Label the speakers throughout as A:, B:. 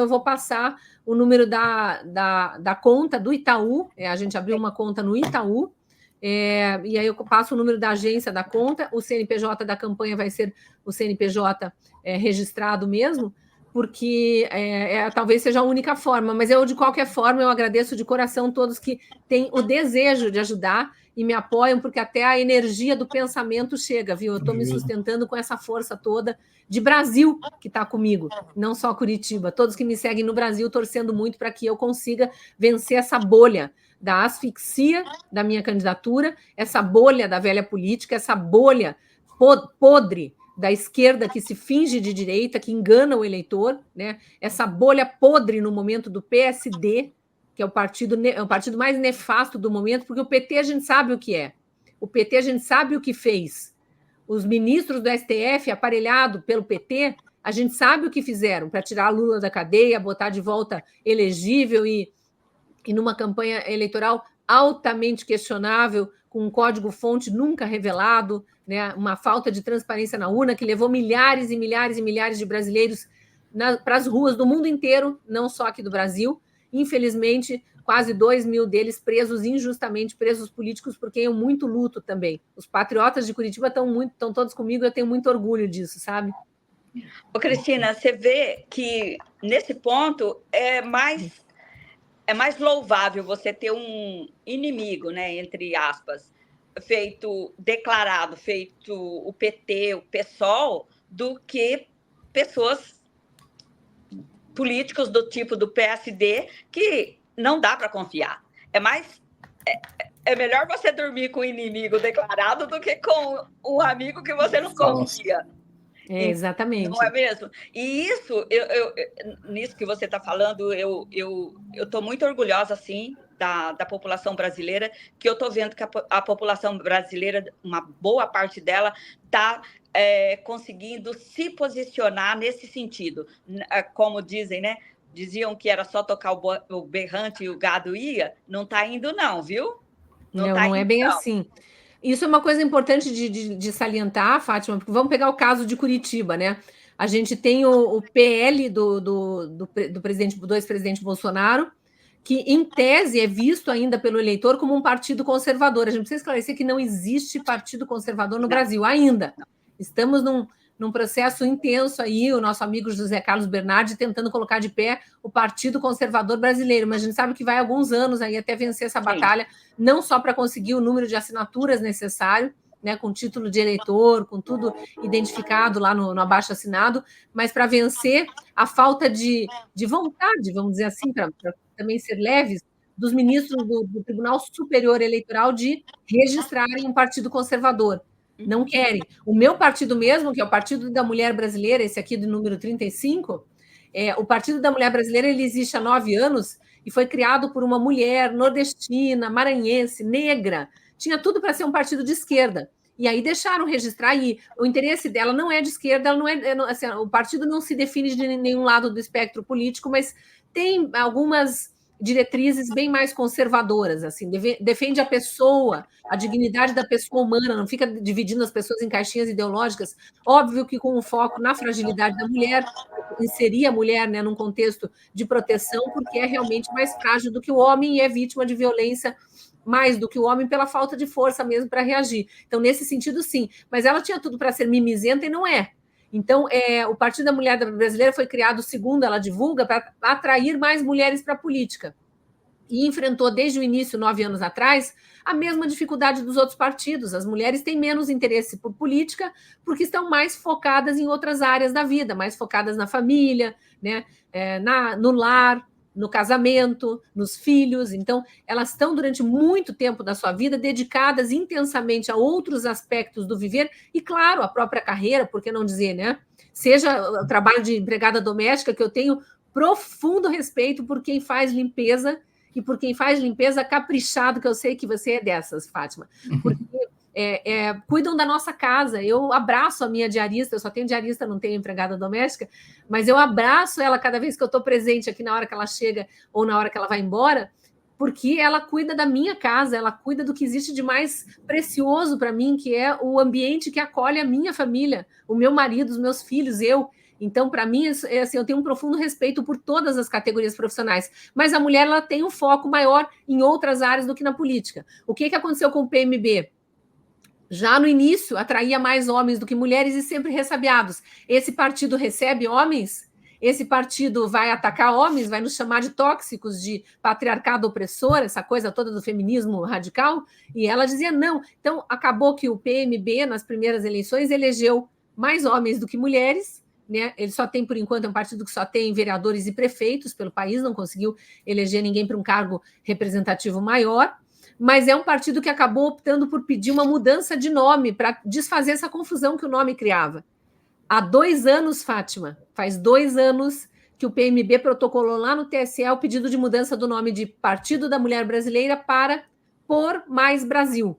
A: eu vou passar o número da conta do Itaú, a gente abriu uma conta no Itaú, e aí eu passo o número da agência da conta, o CNPJ da campanha vai ser o CNPJ registrado mesmo, porque talvez seja a única forma, mas de qualquer forma, eu agradeço de coração todos que têm o desejo de ajudar e me apoiam, porque até a energia do pensamento chega, viu? Eu estou me sustentando com essa força toda de Brasil que está comigo, não só Curitiba, todos que me seguem no Brasil torcendo muito para que eu consiga vencer essa bolha da asfixia da minha candidatura, essa bolha da velha política, essa bolha podre da esquerda que se finge de direita, que engana o eleitor, né? Essa bolha podre no momento do PSD, que é o partido mais nefasto do momento, porque o PT a gente sabe o que é. O PT a gente sabe o que fez. Os ministros do STF, aparelhado pelo PT, a gente sabe o que fizeram para tirar a Lula da cadeia, botar de volta elegível e numa campanha eleitoral altamente questionável, com um código-fonte nunca revelado, né? Uma falta de transparência na urna que levou milhares e milhares e milhares de brasileiros para as ruas do mundo inteiro, não só aqui do Brasil. Infelizmente, quase 2 mil deles presos injustamente, presos políticos, porque eu muito luto também. Os patriotas de Curitiba estão todos comigo, eu tenho muito orgulho disso, sabe?
B: Ô, Cristina, você vê que nesse ponto é mais louvável você ter um inimigo, né, entre aspas, declarado, feito o PT, o PSOL, do que pessoas políticos do tipo do PSD que não dá para confiar. É melhor você dormir com o inimigo declarado do que com o amigo que você não confia.
A: Exatamente.
B: Não é mesmo? E isso, nisso que você está falando, eu estou muito orgulhosa, assim, da população brasileira, que eu estou vendo que a população brasileira, uma boa parte dela, está conseguindo se posicionar nesse sentido. Como dizem, né? Diziam que era só tocar o berrante e o gado ia. Não está indo, não, viu?
A: Não é bem assim. Isso é uma coisa importante de salientar, Fátima, porque vamos pegar o caso de Curitiba, né? A gente tem o PL do ex-presidente Bolsonaro, que, em tese, é visto ainda pelo eleitor como um partido conservador. A gente precisa esclarecer que não existe partido conservador no Brasil ainda. Estamos num processo intenso aí, o nosso amigo José Carlos Bernardi tentando colocar de pé o Partido Conservador Brasileiro, mas a gente sabe que vai alguns anos aí até vencer essa batalha, não só para conseguir o número de assinaturas necessário, né, com título de eleitor, com tudo identificado lá no abaixo-assinado, mas para vencer a falta de vontade, vamos dizer assim, para também ser leves, dos ministros do Tribunal Superior Eleitoral de registrarem um partido conservador. Não querem. O meu partido mesmo, que é o Partido da Mulher Brasileira, esse aqui do número 35, o Partido da Mulher Brasileira, ele existe há 9 anos e foi criado por uma mulher nordestina, maranhense, negra. Tinha tudo para ser um partido de esquerda. E aí deixaram registrar, e o interesse dela não é de esquerda, ela não assim, o partido não se define de nenhum lado do espectro político, mas tem algumas diretrizes bem mais conservadoras, assim, defende a pessoa, a dignidade da pessoa humana, não fica dividindo as pessoas em caixinhas ideológicas. Óbvio que com um foco na fragilidade da mulher, inserir a mulher, né, num contexto de proteção, porque é realmente mais frágil do que o homem e é vítima de violência mais do que o homem pela falta de força mesmo para reagir. Então, nesse sentido, sim. Mas ela tinha tudo para ser mimizenta e não é. Então, o Partido da Mulher Brasileira foi criado, segundo ela divulga, para atrair mais mulheres para a política. E enfrentou, desde o início, 9 anos atrás, a mesma dificuldade dos outros partidos. As mulheres têm menos interesse por política porque estão mais focadas em outras áreas da vida, mais focadas na família, né, no lar, no casamento, nos filhos. Então, elas estão, durante muito tempo da sua vida, dedicadas intensamente a outros aspectos do viver e, claro, a própria carreira, por que não dizer, né? Seja o trabalho de empregada doméstica, que eu tenho profundo respeito por quem faz limpeza e por quem faz limpeza caprichado, que eu sei que você é dessas, Fátima, porque cuidam da nossa casa. Eu abraço a minha diarista, eu só tenho diarista, não tenho empregada doméstica, mas eu abraço ela cada vez que eu estou presente aqui na hora que ela chega ou na hora que ela vai embora, porque ela cuida da minha casa, ela cuida do que existe de mais precioso para mim, que é o ambiente que acolhe a minha família, o meu marido, os meus filhos, eu. Então, para mim, assim, eu tenho um profundo respeito por todas as categorias profissionais, mas a mulher ela tem um foco maior em outras áreas do que na política. O que aconteceu com o PMB? Já no início, atraía mais homens do que mulheres e sempre ressabiados. Esse partido recebe homens? Esse partido vai atacar homens? Vai nos chamar de tóxicos, de patriarcado opressor, essa coisa toda do feminismo radical? E ela dizia não. Então, acabou que o PMB, nas primeiras eleições, elegeu mais homens do que mulheres, né? Ele só tem, por enquanto, é um partido que só tem vereadores e prefeitos pelo país, não conseguiu eleger ninguém para um cargo representativo maior, mas é um partido que acabou optando por pedir uma mudança de nome para desfazer essa confusão que o nome criava. Há 2 anos, Fátima, faz 2 anos que o PMB protocolou lá no TSE o pedido de mudança do nome de Partido da Mulher Brasileira para Por Mais Brasil,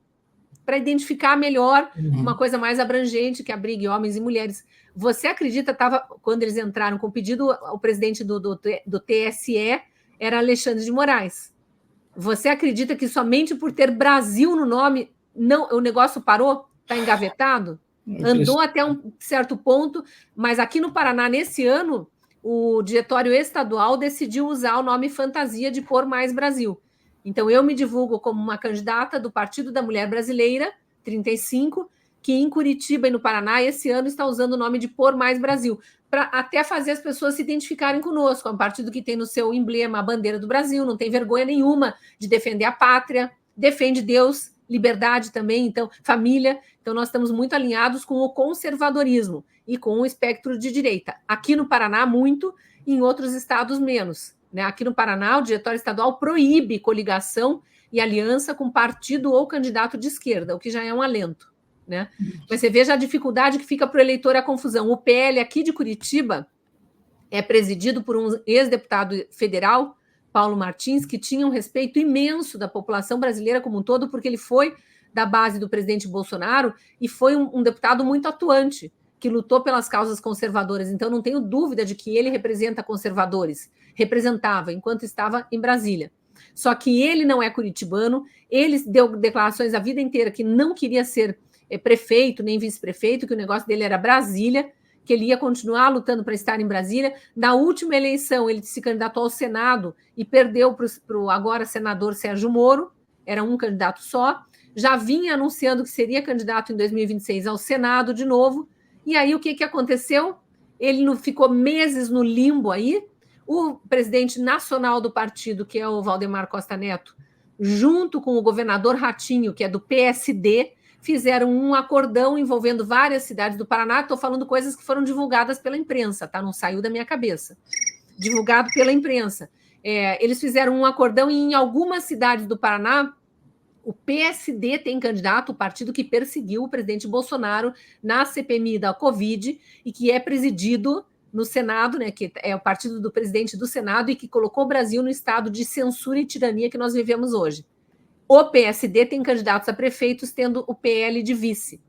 A: para identificar melhor uma coisa mais abrangente que abrigue homens e mulheres. Você acredita, quando eles entraram com o pedido, o presidente do TSE era Alexandre de Moraes. Você acredita que somente por ter Brasil no nome, não, o negócio parou? Está engavetado? Andou até um certo ponto, mas aqui no Paraná, nesse ano, o Diretório Estadual decidiu usar o nome fantasia de Por Mais Brasil. Então, eu me divulgo como uma candidata do Partido da Mulher Brasileira, 35, que em Curitiba e no Paraná, esse ano, está usando o nome de Por Mais Brasil, para até fazer as pessoas se identificarem conosco. É um partido que tem no seu emblema a bandeira do Brasil, não tem vergonha nenhuma de defender a pátria, defende Deus, liberdade também, então, família. Então, nós estamos muito alinhados com o conservadorismo e com o espectro de direita. Aqui no Paraná, muito, em outros estados, menos. Né? Aqui no Paraná, o Diretório Estadual proíbe coligação e aliança com partido ou candidato de esquerda, o que já é um alento. Né? Mas você veja a dificuldade que fica para o eleitor a confusão. O PL aqui de Curitiba é presidido por um ex-deputado federal, Paulo Martins, que tinha um respeito imenso da população brasileira como um todo, porque ele foi da base do presidente Bolsonaro e foi um deputado muito atuante, que lutou pelas causas conservadoras. Então, não tenho dúvida de que ele representa conservadores. Representava, enquanto estava em Brasília. Só que ele não é curitibano, ele deu declarações a vida inteira que não queria ser prefeito, nem vice-prefeito, que o negócio dele era Brasília, que ele ia continuar lutando para estar em Brasília. Na última eleição, ele se candidatou ao Senado e perdeu para o agora senador Sérgio Moro, era um candidato só, já vinha anunciando que seria candidato em 2026 ao Senado de novo, e aí o que aconteceu? Ele ficou meses no limbo aí, o presidente nacional do partido, que é o Valdemar Costa Neto, junto com o governador Ratinho, que é do PSD, fizeram um acordão envolvendo várias cidades do Paraná. Estou falando coisas que foram divulgadas pela imprensa, tá? Não saiu da minha cabeça. Divulgado pela imprensa. Eles fizeram um acordão e em algumas cidades do Paraná, o PSD tem candidato, o partido que perseguiu o presidente Bolsonaro na CPMI da Covid e que é presidido no Senado, né, que é o partido do presidente do Senado e que colocou o Brasil no estado de censura e tirania que nós vivemos hoje. O PSD tem candidatos a prefeitos, tendo o PL de vice.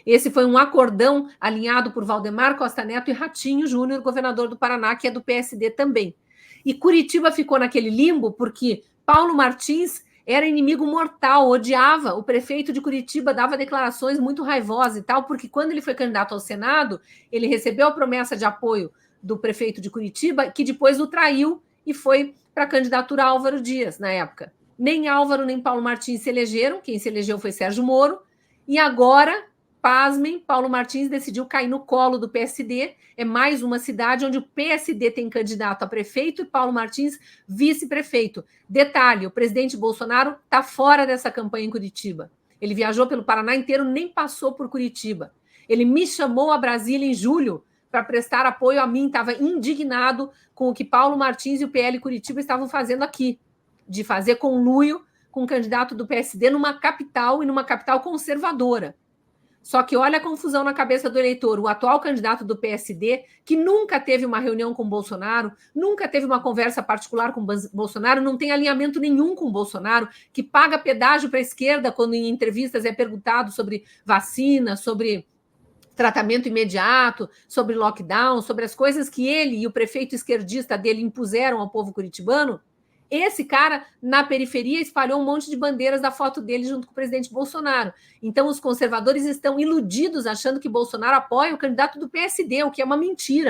A: Esse foi um acordão alinhado por Valdemar Costa Neto e Ratinho Júnior, governador do Paraná, que é do PSD também. E Curitiba ficou naquele limbo porque Paulo Martins era inimigo mortal, odiava o prefeito de Curitiba, dava declarações muito raivosas e tal, porque quando ele foi candidato ao Senado, ele recebeu a promessa de apoio do prefeito de Curitiba, que depois o traiu e foi para a candidatura Álvaro Dias, na época. Nem Álvaro nem Paulo Martins se elegeram, quem se elegeu foi Sérgio Moro, e agora, pasmem, Paulo Martins decidiu cair no colo do PSD, é mais uma cidade onde o PSD tem candidato a prefeito e Paulo Martins vice-prefeito. Detalhe, o presidente Bolsonaro está fora dessa campanha em Curitiba. Ele viajou pelo Paraná inteiro, nem passou por Curitiba. Ele me chamou a Brasília em julho para prestar apoio a mim, estava indignado com o que Paulo Martins e o PL Curitiba estavam fazendo aqui, de fazer conluio com um candidato do PSD numa capital e numa capital conservadora. Só que olha a confusão na cabeça do eleitor. O atual candidato do PSD, que nunca teve uma reunião com Bolsonaro, nunca teve uma conversa particular com Bolsonaro, não tem alinhamento nenhum com Bolsonaro, que paga pedágio para a esquerda quando em entrevistas é perguntado sobre vacina, sobre tratamento imediato, sobre lockdown, sobre as coisas que ele e o prefeito esquerdista dele impuseram ao povo curitibano. Esse cara, na periferia, espalhou um monte de bandeiras da foto dele junto com o presidente Bolsonaro. Então, os conservadores estão iludidos, achando que Bolsonaro apoia o candidato do PSD, o que é uma mentira.